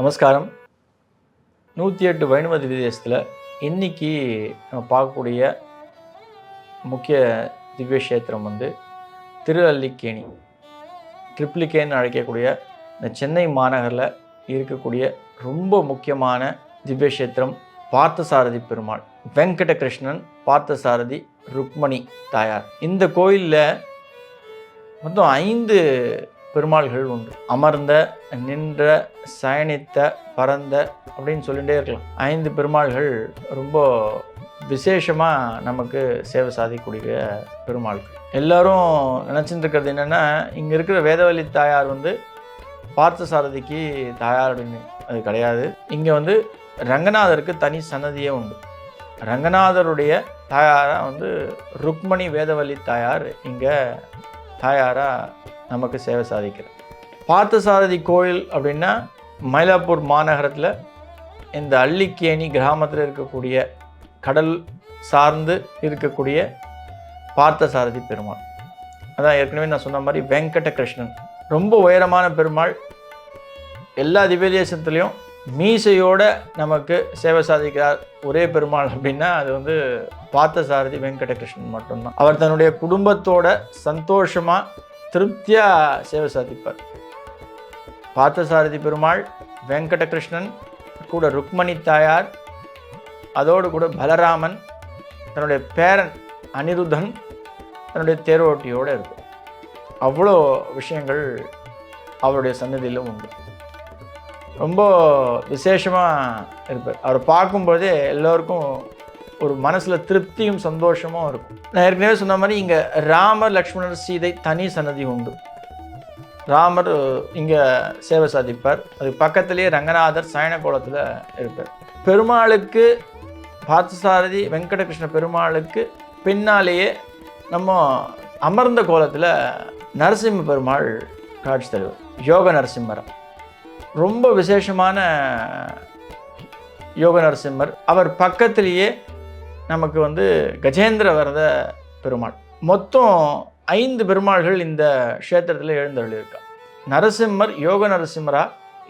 நமஸ்காரம். 108 வைணவ திவ்யதேசத்தில் இன்னைக்கு நம்ம பார்க்கக்கூடிய முக்கிய திவ்ய கஷேத்திரம் திருவல்லிக்கேணி, ட்ரிப்ளிகேன்னு அழைக்கக்கூடிய இந்த சென்னை மாநகரில் இருக்கக்கூடிய ரொம்ப முக்கியமான திவ்ய கஷேத்திரம் பார்த்தசாரதி பெருமாள், வெங்கடகிருஷ்ணன், பார்த்தசாரதி, ருக்மணி தாயார். இந்த கோயிலில் மொத்தம் 5 பெருமாள்கள் உண்டு. அமர்ந்த, நின்ற, சயனித்த, பரந்த அப்படின்னு சொல்லிகிட்டே இருக்கலாம். 5 பெருமாள்கள் ரொம்ப விசேஷமாக நமக்கு சேவை சாதிக்கக்கூடிய பெருமாள்கள். எல்லோரும் நினச்சிட்டு இருக்கிறது என்னென்னா, இங்கே இருக்கிற வேதவல்லி தாயார் பார்த்தசாரதிக்கு தாயார் அப்படின்னு. அது கிடையாது. இங்கே ரங்கநாதருக்கு தனி சன்னதியே உண்டு. ரங்கநாதருடைய தாயாராக ருக்மணி வேதவல்லி தாயார் இங்கே தாயாராக நமக்கு சேவை சாதிக்கிறார். பார்த்தசாரதி கோயில் அப்படின்னா மயிலாப்பூர் மாநகரத்தில் இந்த அள்ளிக்கேணி கிராமத்தில் இருக்கக்கூடிய கடல் சார்ந்து இருக்கக்கூடிய பார்த்தசாரதி பெருமாள். அதான் ஏற்கனவே நான் சொன்ன மாதிரி வெங்கடகிருஷ்ணன் ரொம்ப உயரமான பெருமாள். எல்லா திவ்யதேசத்துலேயும் மீசையோடு நமக்கு சேவை சாதிக்கிறார் ஒரே பெருமாள் அப்படின்னா அது பார்த்தசாரதி வெங்கடகிருஷ்ணன் மட்டும்தான். அவர் தன்னுடைய குடும்பத்தோட சந்தோஷமாக திருப்தியாக சேவை சாதிப்பார். பார்த்தசாரதி பெருமாள், வெங்கடகிருஷ்ணன் கூட ருக்மணி தாயார், அதோடு கூட பலராமன், தன்னுடைய பேரன் அனிருத்தன் தன்னுடைய தேரோட்டியோடு இருக்கு. அவ்வளோ விஷயங்கள் அவருடைய சன்னதியிலும் உண்டு. ரொம்ப விசேஷமாக இருப்பார். அவரை பார்க்கும்போதே எல்லோருக்கும் ஒரு மனசில் திருப்தியும் சந்தோஷமும் இருக்கும். நான் ஏற்கனவே சொன்ன மாதிரி இங்கே ராமர், லக்ஷ்மணர், சீதை தனி சன்னதி உண்டு. ராமர் இங்கே சேவை சாதிப்பார். அதுக்கு பக்கத்திலேயே ரங்கநாதர் சயன கோலத்தில் இருப்பார். பெருமாளுக்கு, பார்த்தசாரதி வெங்கடகிருஷ்ண பெருமாளுக்கு பின்னாலேயே நம்ம அமர்ந்த கோலத்தில் நரசிம்ம பெருமாள் காட்சி தருவார். யோக நரசிம்மரம் ரொம்ப விசேஷமான யோக நரசிம்மர். அவர் பக்கத்திலேயே நமக்கு கஜேந்திர வரத பெருமாள். மொத்தம் 5 பெருமாள்கள் இந்த க்ஷேத்திரத்தில் எழுந்தருளியிருக்கா. நரசிம்மர் யோக நரசிம்மரா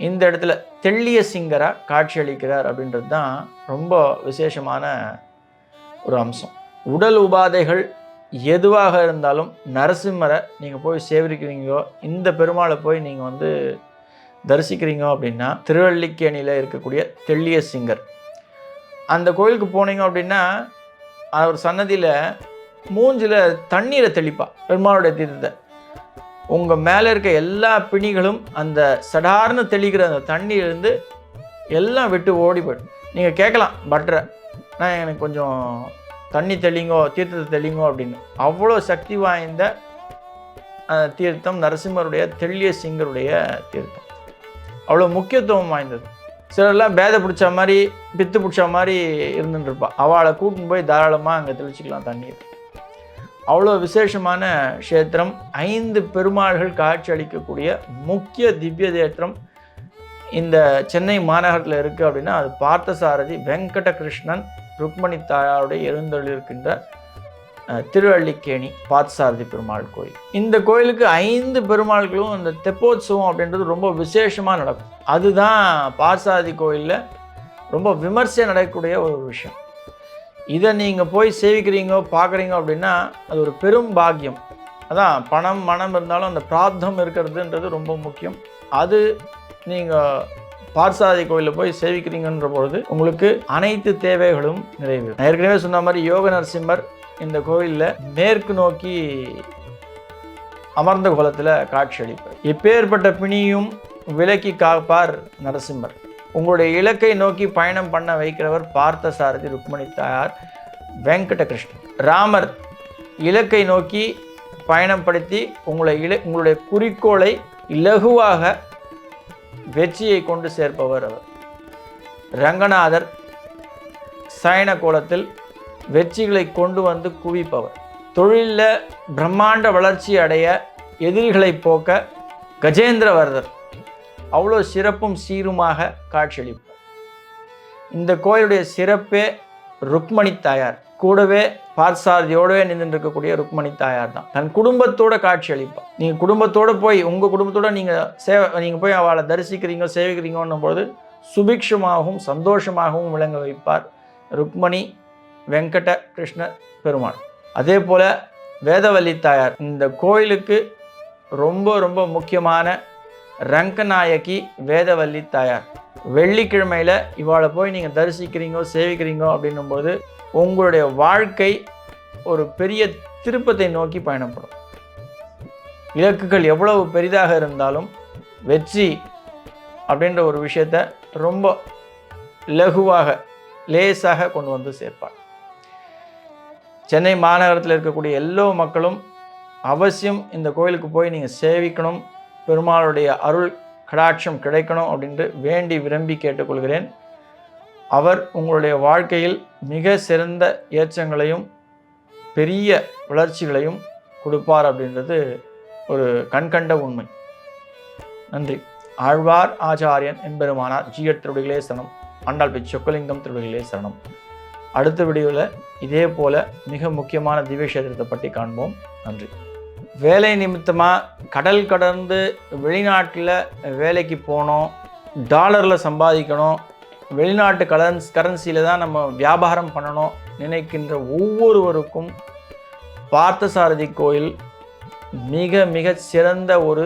இந்த இடத்துல தெள்ளிய சிங்கரா காட்சி அளிக்கிறார் அப்படின்றது தான் ரொம்ப விசேஷமான ஒரு அம்சம். உடல் உபாதைகள் எதுவாக இருந்தாலும் நரசிம்மரை நீங்கள் போய் சேவிக்கிறீங்கோ, இந்த பெருமாளை போய் நீங்கள் தரிசிக்கிறீங்க அப்படின்னா திருவல்லிக்கேணியில் இருக்கக்கூடிய தெள்ளிய சிங்கர் அந்த கோயிலுக்கு போனீங்க அப்படின்னா அவர் சன்னதியில் மூஞ்சில் தண்ணீரை தெளிப்பா. பெருமாளுடைய தீர்த்தத்தை உங்கள் மேலே இருக்க எல்லா பிணிகளும் அந்த சடார்னு தெளிக்கிற அந்த தண்ணியிலேருந்து எல்லாம் விட்டு ஓடி போய்டும். நீங்கள் கேட்கலாம் பட்டரை, நான் எனக்கு கொஞ்சம் தண்ணி தெளிங்கோ, தீர்த்தத்தை தெளிங்கோ அப்படின்னு. அவ்வளோ சக்தி வாய்ந்த தீர்த்தம் நரசிம்மருடைய தெள்ளிய சிங்கருடைய தீர்த்தம். அவ்வளோ முக்கியத்துவம் வாய்ந்தது. சிலர்லாம் பேதை பிடிச்ச மாதிரி, பித்து பிடிச்ச மாதிரி இருந்துட்டுருப்பா. அவளை கூட்டின்னு போய் தாராளமாக அங்கே தெளிச்சிக்கலாம் தண்ணீர். அவ்வளோ விசேஷமான க்ஷேத்திரம். 5 பெருமாள்கள் காட்சி அளிக்கக்கூடிய முக்கிய திவ்ய தேத்திரம் இந்த சென்னை மாநகரத்தில் இருக்குது அப்படின்னா அது பார்த்தசாரதி வெங்கடகிருஷ்ணன் ருக்மணி தாயாருடைய எழுந்தருளிருக்கின்ற திருவல்லிக்கேணி பார்த்தசாரதி பெருமாள் கோயில். இந்த கோயிலுக்கு 5 பெருமாள்களும் இந்த தெப்போத்சவம் அப்படின்றது ரொம்ப விசேஷமாக நடக்கும். அதுதான் பார்த்தசாரதி கோயிலில் ரொம்ப விமர்சையாக நடக்கக்கூடிய ஒரு விஷயம். இதை நீங்கள் போய் சேவிக்கிறீங்க, பார்க்குறீங்க அப்படின்னா அது ஒரு பெரும் பாக்கியம். அதான் பணம் மனம் இருந்தாலும் அந்த பிராப்தம் இருக்கிறதுன்றது ரொம்ப முக்கியம். அது நீங்கள் பார்த்தசாரதி கோயிலில் போய் சேவிக்கிறீங்கன்ற பொழுது உங்களுக்கு அனைத்து தேவைகளும் நிறைவேறும். நான் ஏற்கனவே சொன்ன மாதிரி யோக நரசிம்மர் இந்த கோயிலில் மேற்கு நோக்கி அமர்ந்த கோலத்தில் காட்சி அளிப்பார். எப்பேற்பட்ட பிணியும் விலக்கி காப்பார் நரசிம்மர். உங்களுடைய இலக்கை நோக்கி பயணம் பண்ண வைக்கிறவர் பார்த்தசாரதி ருக்மணி தாயார் வெங்கடகிருஷ்ணன். ராமர் இலக்கை நோக்கி பயணப்படுத்தி உங்களுடைய குறிக்கோளை இலகுவாக வெற்றியை கொண்டு சேர்ப்பவர் அவர். ரங்கநாதர் சயன கோலத்தில் வெற்றிகளை கொண்டு குவிப்பவர். தொழிலில் பிரம்மாண்ட வளர்ச்சி அடைய, எதிரிகளை போக்க கஜேந்திர வரதர் அவ்வளோ சிறப்பும் சீருமாக காட்சியளிப்பார். இந்த கோயிலுடைய சிறப்பே ருக்மணி தாயார். கூடவே பார்த்தசாரதியோடவே நின்று இருக்கக்கூடிய ருக்மணி தாயார் தான். தன் குடும்பத்தோட காட்சி அளிப்பாள். நீங்கள் குடும்பத்தோடு போய் உங்கள் குடும்பத்தோடு நீங்கள் போய் அவளை தரிசிக்கிறீங்க, சேவிக்கிறீங்கன்னும் பொழுது சுபிக்ஷமாகவும் சந்தோஷமாகவும் விளங்க வைப்பார் ருக்மணி வெங்கட கிருஷ்ண பெருமாள். அதே போல் வேதவல்லி தாயார் இந்த கோயிலுக்கு ரொம்ப ரொம்ப முக்கியமான ரங்கநாயகி வேதவல்லி தாயார். வெள்ளிக்கிழமையில் இவாளை போய் நீங்கள் தரிசிக்கிறீங்கோ சேவிக்கிறீங்கோ அப்படின்னும்போது உங்களுடைய வாழ்க்கை ஒரு பெரிய திருப்பத்தை நோக்கி பயணப்படும். இலக்குகள் எவ்வளவு பெரிதாக இருந்தாலும் வெற்றி அப்படின்ற ஒரு விஷயத்தை ரொம்ப லகுவாக லேசாக கொண்டு வந்து சேர்ப்பார். சென்னை மாநகரத்தில் இருக்கக்கூடிய எல்லா மக்களும் அவசியம் இந்த கோயிலுக்கு போய் நீங்கள் சேவிக்கணும், பெருமாளுடைய அருள் கடாட்சம் கிடைக்கணும் அப்படின்ட்டு வேண்டி விரும்பி கேட்டுக்கொள்கிறேன். அவர் உங்களுடைய வாழ்க்கையில் மிக சிறந்த ஏற்றங்களையும் பெரிய வளர்ச்சிகளையும் கொடுப்பார் அப்படின்றது ஒரு கண்கண்ட உண்மை. நன்றி. ஆழ்வார் ஆச்சாரியன் எம்பெருமானார் ஜீயர் திருவடிகளே சரணம். ஆண்டாள் பி சொக்கலிங்கம் திருவடிகளே சரணம். அடுத்த வீடியோவில் இதே போல் மிக முக்கியமான திவ்யக்ஷேத்திரத்தை பற்றி காண்போம். நன்றி. வேலை நிமித்தமாக கடல் கடந்து வெளிநாட்டில் வேலைக்கு போனோம், டாலரில் சம்பாதிக்கணும், வெளிநாட்டு கரன்சியில் தான் நம்ம வியாபாரம் பண்ணணும் நினைக்கின்ற ஒவ்வொருவருக்கும் பார்த்தசாரதி கோயில் மிக மிக சிறந்த ஒரு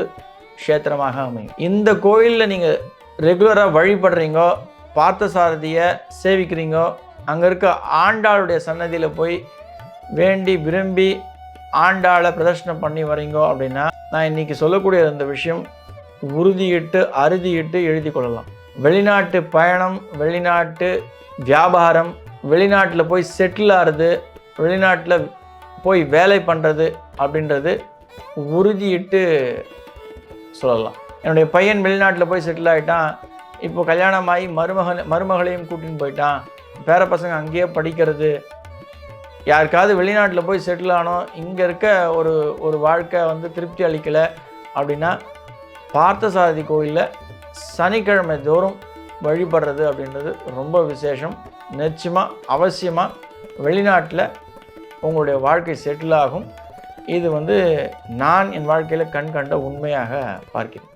க்ஷேத்திரமாக அமையும். இந்த கோயிலில் நீங்கள் ரெகுலராக வழிபடுறீங்கோ, பார்த்தசாரதியை சேவிக்கிறீங்கோ, அங்கே இருக்க ஆண்டாளுடைய சன்னதியில் போய் வேண்டி விரும்பி ஆண்டாளை பிரதர்ஷனம் பண்ணி வரீங்கோ அப்படின்னா நான் இன்றைக்கி சொல்லக்கூடிய இந்த விஷயம் உறுதியிட்டு அறுதியிட்டு எழுதி கொள்ளலாம். வெளிநாட்டு பயணம், வெளிநாட்டு வியாபாரம், வெளிநாட்டில் போய் செட்டில் ஆகிறது, வெளிநாட்டில் போய் வேலை பண்ணுறது அப்படின்றது உறுதியிட்டு சொல்லலாம். என்னுடைய பையன் வெளிநாட்டில் போய் செட்டில் ஆகிட்டான், இப்போ கல்யாணமாகி மருமகளையும் கூட்டின்னு போயிட்டான், பேர பசங்க அங்கேயே படிக்கிறது. யாருக்காவது வெளிநாட்டில் போய் செட்டில் ஆனோம், இங்கே இருக்க ஒரு வாழ்க்கை வந்து திருப்தி அளிக்கலை அப்படின்னா பார்த்தசாரதி கோயிலில் சனிக்கிழமை தோறும் வழிபடுறது அப்படின்றது ரொம்ப விசேஷம். நிச்சயமாக அவசியமாக வெளிநாட்டில் உங்களுடைய வாழ்க்கை செட்டில் ஆகும். இது வந்து நான் என் வாழ்க்கையில் கண் கண்ட உண்மையாக பார்க்கிறேன்.